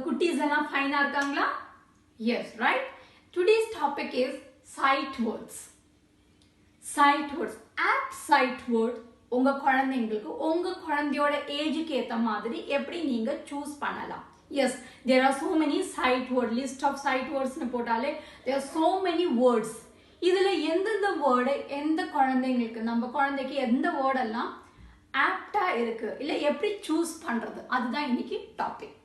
குட்டீஸ் எல்லாம் ஃபைனா இருக்காங்களா? Yes, right? Today's topic is sight words. Sight words. App sight word உங்க குழந்தைங்களுக்கு உங்க குழந்தையோட ஏஜுக்கு ஏத்த மாதிரி எப்படி நீங்க சூஸ் பண்ணலாம். Yes, there are so many sight word list of sight words னு போட்டாலே there are so many words. இதுல எந்தெந்த வேர்டு எந்த குழந்தைங்களுக்கு நம்ம குழந்தைக்கு எந்த வேர்ட் எல்லாம் ஆப்டா இருக்கு இல்ல எப்படி சூஸ் பண்றது அதுதான் இன்னைக்கு டாபிக்.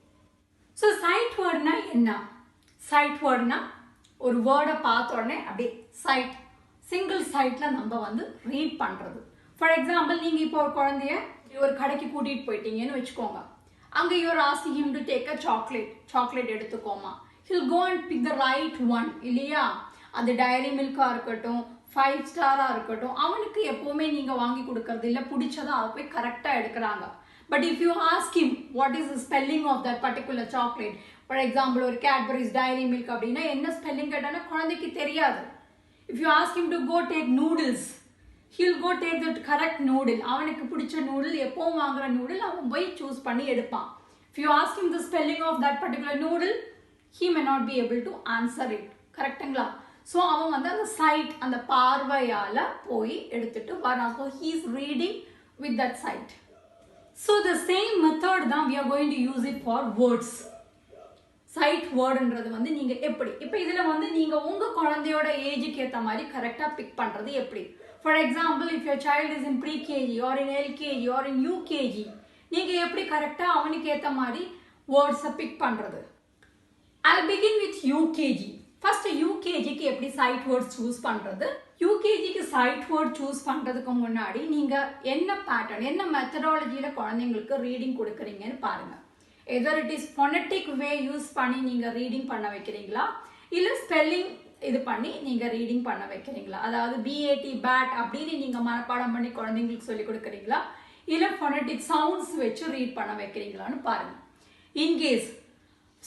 So sight wordனா என்ன? Sight wordனா ஒரு வேர்டை பார்த்த உடனே அப்படியே sight சிங்கிள் சைட்ல நம்ம வந்து ரீட் பண்றது. ஃபார் எக்ஸாம்பிள் நீங்க இப்போ ஒரு குழந்தைய ஒரு கடைக்கு கூட்டிட்டு போயிட்டீங்கன்னு வச்சுக்கோங்க. அங்க you're asking him to take a chocolate எடுத்துக்கோமா. He'll go and pick the right one இல்லையா? அது டைரி மில்கா இருக்கட்டும் 5 ஸ்டாரா இருக்கட்டும் அவனுக்கு எப்பவுமே நீங்க வாங்கி கொடுக்கறது இல்ல பிடிச்சதா அவ போய் கரெக்டா எடுக்கிறாங்க. But if you ask him what is the spelling of that particular chocolate, for example ஒரு Cadbury's dairy milk அப்படின்னா என்ன ஸ்பெல்லிங் கேட்டானா குழந்தைக்கு தெரியாது. If you ask him to go take noodles, he'll go take the correct noodle. அவனுக்கு பிடிச்ச noodle எப்பவும் வாங்குற நூடுல் அவன் போய் சூஸ் பண்ணி எடுப்பான். If you ask him the spelling of that particular noodle, he may not be able to answer it. கரெக்ட்டுங்களா? So அவன் வந்து அந்த சைட் அந்த பார்வையால் போய் எடுத்துட்டு வரான். So he is reading with that sight. So the same method தான் we are going to use it for words. Sight வேர்டுன்றது வந்து நீங்க எப்படி இப்போ இதுல வந்து நீங்க உங்க குழந்தையோட ஏஜுக்கு ஏற்ற மாதிரி கரெக்டா பிக் பண்றது எப்படி? For example if your child is in pre KG or in LKG or in UKG நீங்க எப்படி கரெக்டா அவனுக்கு ஏற்ற மாதிரி வேர்ட்ஸை பிக் பண்றது? I'll begin with UKG. First யூகேஜிக்கு எப்படி சைட் வேர்ட்ஸ் சூஸ் பண்றது? யூகேஜிக்கு சைட் வேர்ட் சூஸ் பண்றதுக்கு முன்னாடி நீங்க என்ன பேட்டர்ன் என்ன மெத்தடாலஜியில குழந்தைங்களுக்கு ரீடிங் கொடுக்குறீங்கன்னு பாருங்க. either it is phonetic way use பண்ணி நீங்க ரீடிங் பண்ண வைக்கிறீங்களா இல்ல ஸ்பெல்லிங் இது பண்ணி நீங்க ரீடிங் பண்ண வைக்கிறீங்களா? அதாவது BAT bat அப்படின்னு நீங்க மனப்பாடம் பண்ணி குழந்தைங்களுக்கு சொல்லி கொடுக்குறீங்களா இல்ல phonetic sounds வச்சு ரீட் பண்ண வைக்கிறீங்களான்னு பாருங்க. இன்கேஸ்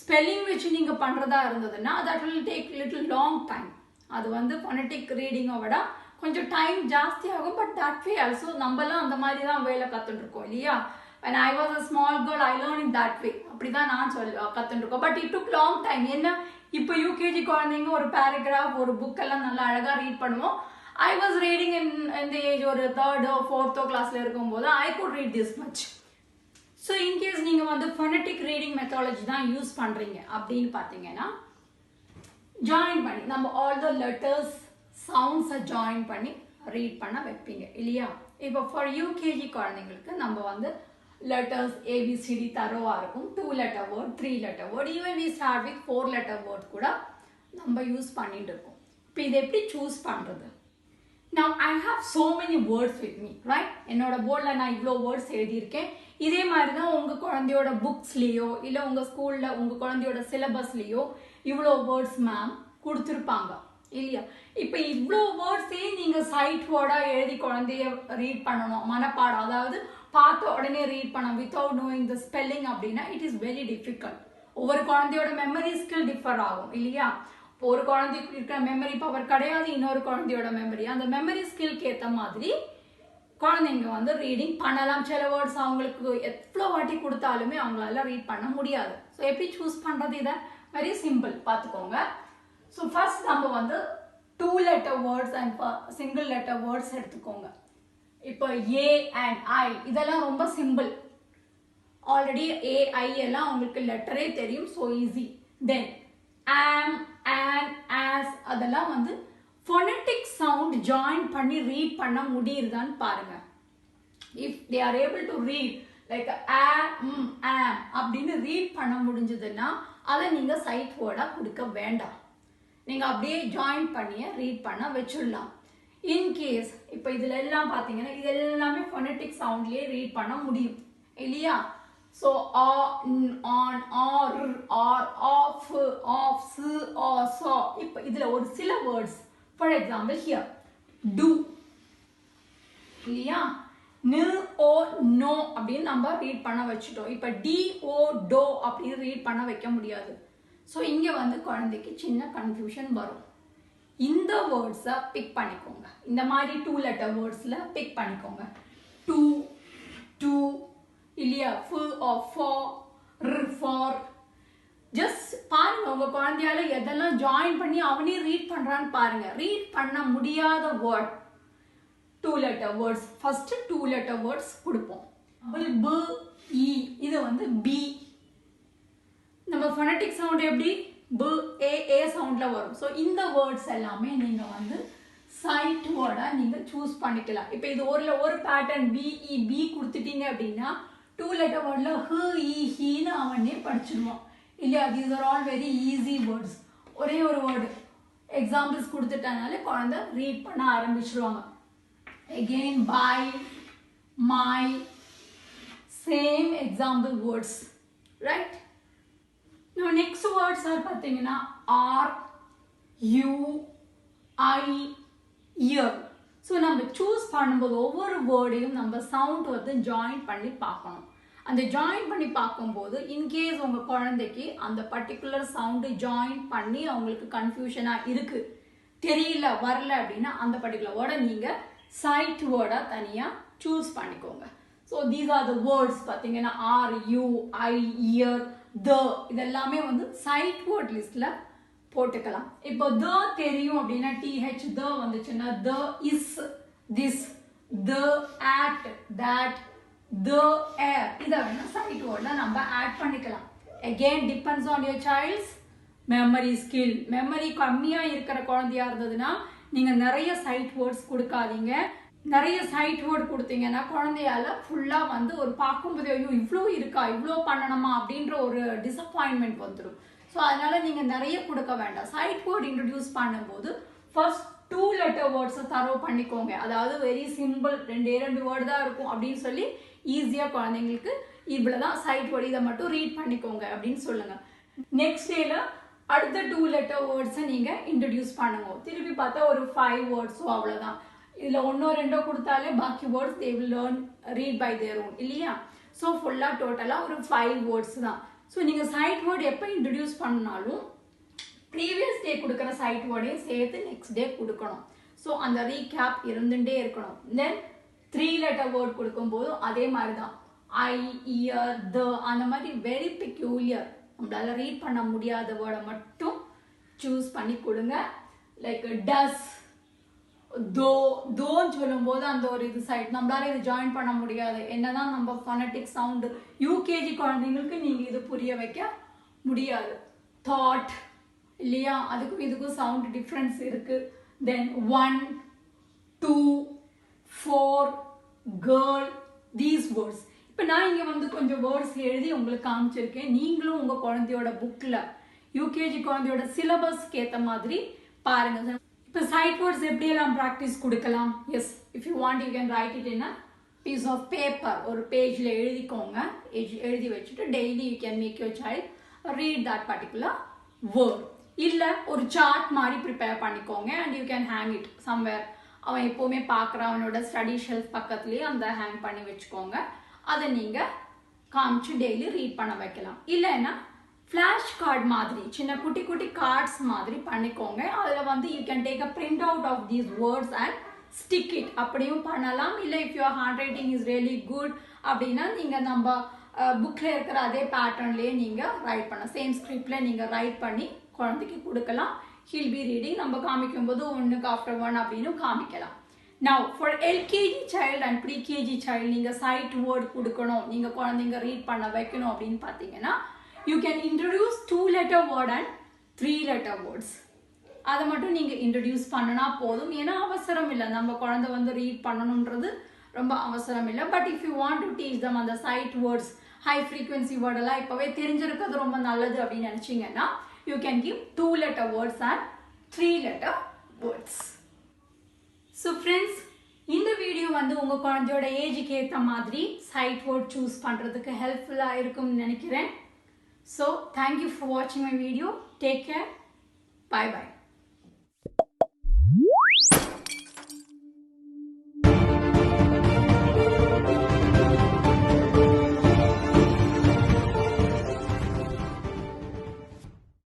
ஸ்பெல்லிங் வச்சு நீங்க பண்றதா இருந்ததுன்னா that will take little long time. அது வந்து phonetic ரீடிங்கை விட கொஞ்சம் டைம் ஜாஸ்தி ஆகும். பட் that way also நம்மலாம் அந்த மாதிரி தான் வேலை கத்துட்டு இருக்கோம் இல்லையா? When I was a small girl, I learned in that way. அப்படிதான் நான் கத்துட்டு இருக்கோம். But it took long time. என்ன இப்போ யூகேஜி குழந்தைங்க ஒரு பேராகிராஃப் ஒரு புக் எல்லாம் நல்லா அழகா ரீட் பண்ணுவோம். I was reading in the age ஒரு 3rd or 4th கிளாஸ்ல இருக்கும்போது I could read this much. So in case நீங்க வந்து phonetic reading methodology தான் யூஸ் பண்றீங்க அப்படின்னு பார்த்தீங்கன்னா ஜாயின் பண்ணி நம்ம all the letters sounds join பண்ணி ரீட் பண்ண வைப்பீங்க இல்லையா? இப்போ ஃபார் யூகேஜி குழந்தைங்களுக்கு நம்ம வந்து letters ABCD தரோவா இருக்கும். 2 letter word 3 letter word even we start with 4 letter word கூட நம்ம யூஸ் பண்ணிட்டு இருக்கோம். இப்போ இதை எப்படி சூஸ் பண்றது? Now I have so many words with me, right? என்னோட போர்டில் நான் இவ்வளோ வேர்ட்ஸ் எழுதியிருக்கேன். இதே மாதிரி தான் உங்கள் குழந்தையோட புக்ஸ்லேயோ இல்லை உங்கள் ஸ்கூலில் உங்கள் குழந்தையோட சிலபஸ்லேயோ இவ்வளோ வேர்ட்ஸ் மேம் கொடுத்துருப்பாங்க இல்லையா? இப்போ இவ்வளோ வேர்ட்ஸே நீங்கள் சைட் வேர்டாக எழுதி குழந்தைய ரீட் பண்ணணும் மனப்பாடம் அதாவது பார்த்த உடனே ரீட் பண்ண வித்தவுட் நோயிங் த ஸ்பெல்லிங் அப்படின்னா இட் இஸ் வெரி டிஃபிகல்ட். ஒவ்வொரு குழந்தையோட மெமரி ஸ்கில் டிஃபர் ஆகும் இல்லையா? இப்போ ஒரு குழந்தைக்கு இருக்கிற மெமரி பவர் கிடையாது இன்னொரு குழந்தையோட மெமரி. அந்த மெமரி ஸ்கில்க்கு ஏற்ற மாதிரி குழந்தைங்க வந்து ரீடிங் பண்ணலாம். சில வேர்ட்ஸ் அவங்களுக்கு எவ்வளோ வாட்டி கொடுத்தாலுமே அவங்களால ரீட் பண்ண முடியாது. ஸோ எப்படி சூஸ் பண்ணுறது? இதை வெரி சிம்பிள் பார்த்துக்கோங்க. ஸோ ஃபர்ஸ்ட் நம்ம வந்து 2 letter words and single letter words எடுத்துக்கோங்க. இப்போ A and I இதெல்லாம் ரொம்ப சிம்பிள். ஆல்ரெடி AI எல்லாம் உங்களுக்கு லெட்டரே தெரியும். So easy. Then am, and, as அதெல்லாம் வந்து phonetic sound ஜாயின் பண்ணி ரீட் பண்ண முடியுதான்னு பாருங்க. if they are able to read like am அப்படின்னு ரீட் பண்ண முடிஞ்சதுன்னா அதை நீங்க சைட் வேர்டா கொடுக்க வேண்டாம். நீங்க அப்படியே ஜாயின் பண்ணி ரீட் பண்ண வச்சிடலாம். இன்கேஸ் இப்போ இதுல எல்லாம் பார்த்தீங்கன்னா இது எல்லாமே phonetic soundலயே ரீட் பண்ண முடியும் இல்லையா? So on or off or so இப்போ இதுல ஒரு சில words for example here do இல்லையா? நு ஓ நோ அப்படின்னு நம்ம ரீட் பண்ண வச்சுட்டோம். இப்போ do do அப்படின்னு ரீட் பண்ண வைக்க முடியாது. ஸோ இங்கே வந்து குழந்தைக்கு சின்ன கன்ஃபியூஷன் வரும். இந்த வேர்ட்ஸை பிக் பண்ணிக்கோங்க. இந்த மாதிரி 2 letter வேர்ட்ஸில் பிக் பண்ணிக்கோங்க. to இல்லையா? for or for for just பாருங்க உங்க குழந்தையால எதெல்லாம் ஜாயின் பண்ணி அவனே ரீட் பண்றான்னு பாருங்க. ரீட் பண்ண முடியாத word 2 letter words. First 2 letter words கொடுப்போம். b e இது வந்து b. நம்ம phonetic sound எப்படி b a சவுண்ட்ல வரும். சோ இந்த வேர்ட்ஸ் எல்லாமே நீங்க வந்து sight word நீங்க சூஸ் பண்ணிக்கலாம். இப்போ இது ஒரு பேட்டர்ன் b e b கொடுத்துட்டீங்க அப்படினா 2 letter wordல h e he ன்னு அவனே படிச்சிடுவான். இல்லையா? these are all very easy words. ஒரே ஒரு வேர்ட் எக்ஸாம்பிள்ஸ் கொடுத்துட்டனால குழந்தை ரீட் பண்ண ஆரம்பிச்சிடுவாங்க. Again by, my, same example words, right? Now next words are pathina are, you, I, ear. So நம்ம choose பண்ணும்போது ஒவ்வொரு வேர்டையும் நம்ம சவுண்ட் வந்து ஜாயின் பண்ணி பார்க்கணும். அந்த ஜாயின் பண்ணி பார்க்கும்போது இன்கேஸ் உங்க குழந்தைக்கு அந்த பர்டிகுலர் சவுண்ட் ஜாயின் பண்ணி அவங்களுக்கு கன்ஃபியூஷனா இருக்கு, தெரியல, வரல அப்படின்னா அந்த பர்டிகுலர் வேர்டை நீங்க sight word தனியா choose பண்ணிக்கோங்க. So these are the words பாத்தீங்கன்னா are, you, I, ear, the இதெல்லாமே வந்து sight word listல போட்டுக்கலாம். இப்போ the தெரியும் அப்படின்னா th the வந்துச்சுன்னா the is, this, the at, that, the air இத வேணா sight wordல நம்ம add பண்ணிக்கலாம். Again depends on your child's memory skill. Memory கம்மியா இருக்கிற குழந்தையா இருந்ததுன்னா நீங்க நிறைய சைட் வேர்ட்ஸ் கொடுக்காதீங்க. நிறைய சைட் வேர்ட் கொடுத்தீங்கன்னா குழந்தையால ஃபுல்லா வந்து ஒரு பார்க்கும்போது ஐயோ இவ்வளோ இருக்கா, இவ்வளோ பண்ணணுமா அப்படின்ற ஒரு டிசப்பாயின்மெண்ட் வந்துடும். ஸோ அதனால நீங்க நிறைய கொடுக்க வேண்டாம். சைட் வேர்ட் இன்ட்ரடியூஸ் பண்ணும்போது ஃபர்ஸ்ட் 2 letter வேர்ட்ஸை தரவு பண்ணிக்கோங்க. அதாவது வெரி சிம்பிள், 2 வேர்டு தான் இருக்கும் அப்படின்னு சொல்லி ஈஸியா குழந்தைங்களுக்கு இவ்வளவுதான் சைட் வேர்ட், இதை மட்டும் ரீட் பண்ணிக்கோங்க அப்படின்னு சொல்லுங்க. நெக்ஸ்ட் டேல அடுத்த 2 letter வேர்ட்ஸை நீங்க இன்ட்ரடியூஸ் பண்ணுங்க. திருப்பி பார்த்தா ஒரு 5 வேர்ட்ஸோ அவ்வளவுதான். இதுல 1-2 கொடுத்தாலே பாக்கி words they will learn read by their own இல்லையா? ஸோ ஃபுல்லா டோட்டலா ஒரு 5 வேர்ட்ஸ் தான். ஸோ நீங்க சைட் வேர்ட் எப்போ இன்ட்ரடியூஸ் பண்ணாலும் ப்ரீவியஸ் டே கொடுக்குற சைட் வேர்டையும் சேர்த்து நெக்ஸ்ட் டே கொடுக்கணும். ஸோ அந்த ரீகேப் இருந்துட்டே இருக்கணும். தென் 3 letter வேர்ட் கொடுக்கும்போது அதே மாதிரி தான் ஐ, இயர், த அந்த மாதிரி வெரி பெக்யூலியர் நம்மளால ரீட் பண்ண முடியாத வேர்டை மட்டும் சூஸ் பண்ணி கொடுங்க. லைக் டஸ், தோன்னு சொல்லும்போது அந்த ஒரு இது சைட் நம்மளால இது ஜாயின் பண்ண முடியாது. என்னதான் நம்ம ஃபோனட்டிக் சவுண்டு யூகேஜி குழந்தைங்களுக்கு நீங்க இது புரிய வைக்க முடியாது. தாட் இல்லையா? அதுக்கும் இதுக்கும் சவுண்ட் டிஃப்ரென்ஸ் இருக்கு. தென் 1, 2, 4, கேர்ள், தீஸ் வேர்ட்ஸ். இப்போ நான் இங்கே வந்து கொஞ்சம் வேர்ட்ஸ் எழுதி உங்களுக்கு காமிச்சிருக்கேன். நீங்களும் உங்கள் குழந்தையோட புக்கில் யூகேஜி குழந்தையோட சிலபஸ்க்கு ஏற்ற மாதிரி பாருங்க. இப்போ சைட் வேர்ட்ஸ் எப்படியெல்லாம் ப்ராக்டிஸ் கொடுக்கலாம்? Yes, if you want you can write it in a piece of paper. ஒரு பேஜில் எழுதிக்கோங்க. எழுதி வச்சுட்டு daily you can make your child read that particular word. இல்லை ஒரு சார்ட் மாதிரி ப்ரிப்பேர் பண்ணிக்கோங்க and you can hang it somewhere. அவன் எப்போவுமே பார்க்குற அவனோட ஸ்டடி ஷெல்ஃப் பக்கத்துலேயே அந்த ஹேங் பண்ணி வச்சுக்கோங்க. அதை நீங்கள் காமிச்சு டெய்லி ரீட் பண்ண வைக்கலாம். இல்லைன்னா ஃப்ளாஷ் கார்டு மாதிரி சின்ன குட்டி குட்டி கார்ட்ஸ் மாதிரி பண்ணிக்கோங்க. அதில் வந்து you can take a print out of these words and stick it. அப்படியும் பண்ணலாம். இல்லை if your hand writing is really good அப்படின்னா நீங்கள் நம்ம புக்கில் இருக்கிற அதே பேட்டர்ன்லேயே நீங்கள் ரைட் பண்ண சேம் ஸ்கிரிப்டில் நீங்கள் ரைட் பண்ணி குழந்தைக்கு கொடுக்கலாம். He'll be reading. நம்ம காமிக்கும் போது 1க்கு after 1 அப்படின்னு காமிக்கலாம். Now for LKG child and pre-KG child நீங்க sight word கொடுக்கணும், நீங்க குழந்தைங்க ரீட் பண்ண வைக்கணும் அப்படின்னு பார்த்தீங்கன்னா you can introduce 2 letter word and 3 letter words. அதை மட்டும் நீங்க இன்ட்ரடியூஸ் பண்ணனா போதும். ஏன்னா அவசரம் இல்லை, நம்ம குழந்தை வந்து ரீட் பண்ணணுன்றது ரொம்ப அவசரம் இல்லை. But if you want to teach தம் அந்த சைட் வேர்ட்ஸ் ஹை ஃப்ரீக்வன்சி வேர்டெல்லாம் இப்போவே தெரிஞ்சிருக்கிறது ரொம்ப நல்லது அப்படின்னு நினச்சிங்கன்னா you can give 2 letter words and 3 letter words. So friends, இந்த வீடியோ வந்து உங்க குழந்தையோட ஏஜுக்கு ஏற்ற மாதிரி சைட் வேர்ட் சூஸ் பண்றதுக்கு ஹெல்ப்ஃபுல்லாக இருக்கும்னு நினைக்கிறேன். So thank you for watching my video. Take care. Bye bye.